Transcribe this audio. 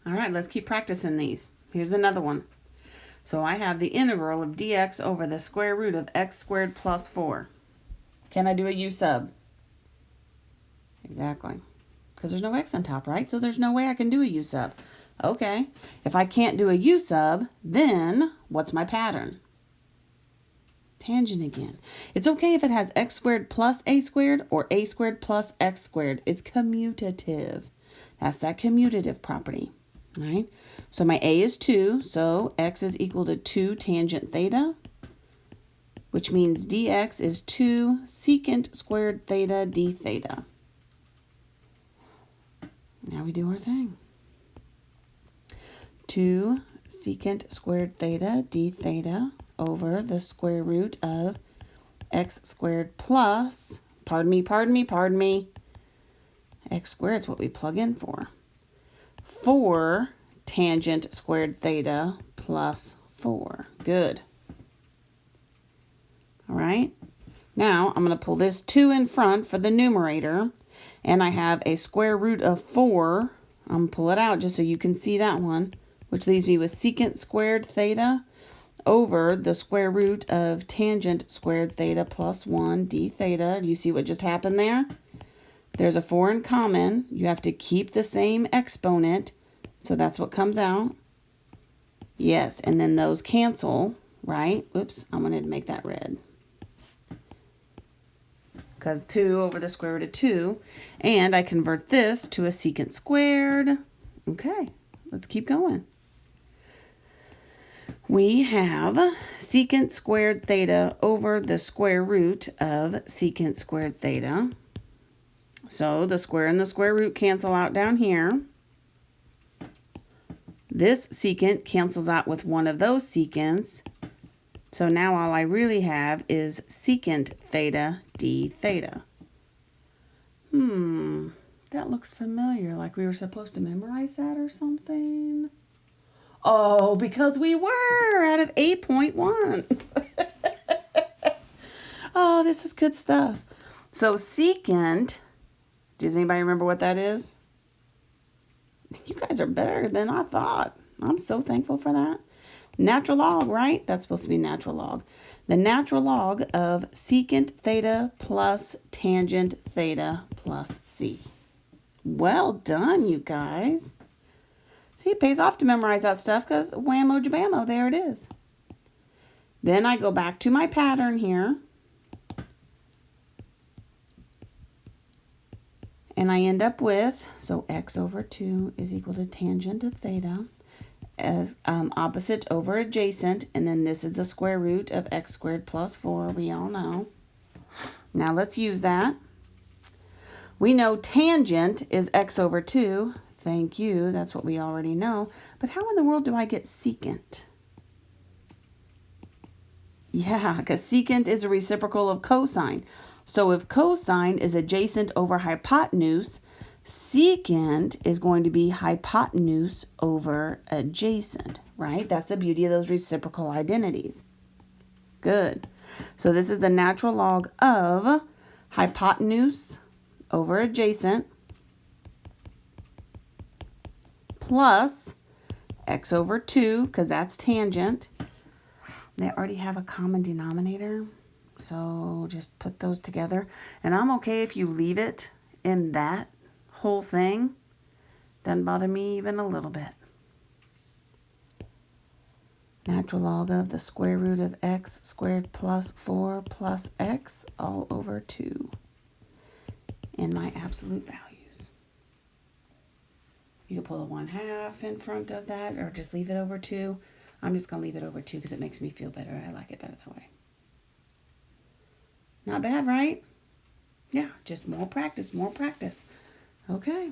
All right, let's keep practicing these. Here's another one. So I have the integral of dx over the square root of x squared plus 4. Can I do a u sub? Exactly. Because there's no x on top, right? So there's no way I can do a u sub. Okay. If I can't do a u sub, then what's my pattern? Tangent again. It's okay if it has x squared plus a squared or a squared plus x squared. It's commutative. That's that commutative property. All right. So my a is 2, so x is equal to 2 tangent theta, which means dx is 2 secant squared theta d theta. Now we do our thing. 2 secant squared theta d theta over the square root of x squared plus, pardon me, x squared is what we plug in for. 4 tangent squared theta plus 4. Good. All right. Now I'm going to pull this 2 in front for the numerator, and I have a square root of 4. I'm going to pull it out just so you can see that one, which leaves me with secant squared theta over the square root of tangent squared theta plus 1 d theta. Do you see what just happened there? There's a 4 in common. You have to keep the same exponent, so that's what comes out. Yes, and then those cancel, right? Oops, I'm going to make that red. Because 2 over the square root of 2. And I convert this to a secant squared. Okay, let's keep going. We have secant squared theta over the square root of secant squared theta. So the square and the square root cancel out down here. This secant cancels out with one of those secants. So now all I really have is secant theta d theta. That looks familiar, like we were supposed to memorize that or something. Oh, because we were out of 8.1. Oh, this is good stuff. So secant, does anybody remember what that is? You guys are better than I thought. I'm so thankful for that. Natural log, right? That's supposed to be natural log. The natural log of secant theta plus tangent theta plus c. Well done, you guys. See, it pays off to memorize that stuff because whammo jabammo, there it is. Then I go back to my pattern here. And I end up with, so x over 2 is equal to tangent of theta as opposite over adjacent. And then this is the square root of x squared plus 4, we all know. Now let's use that. We know tangent is x over 2. Thank you, that's what we already know. But how in the world do I get secant? Yeah, because secant is a reciprocal of cosine. So if cosine is adjacent over hypotenuse, secant is going to be hypotenuse over adjacent, right? That's the beauty of those reciprocal identities. Good. So this is the natural log of hypotenuse over adjacent plus x over 2, because that's tangent. They already have a common denominator, so just put those together. And I'm okay if you leave it in that whole thing. Doesn't bother me even a little bit. Natural log of the square root of x squared plus 4 plus x all over 2 in my absolute values. You can pull a 1/2 in front of that or just leave it over 2. I'm just going to leave it over 2 because it makes me feel better. I like it better that way. Not bad, right? Yeah, just more practice, more practice. Okay.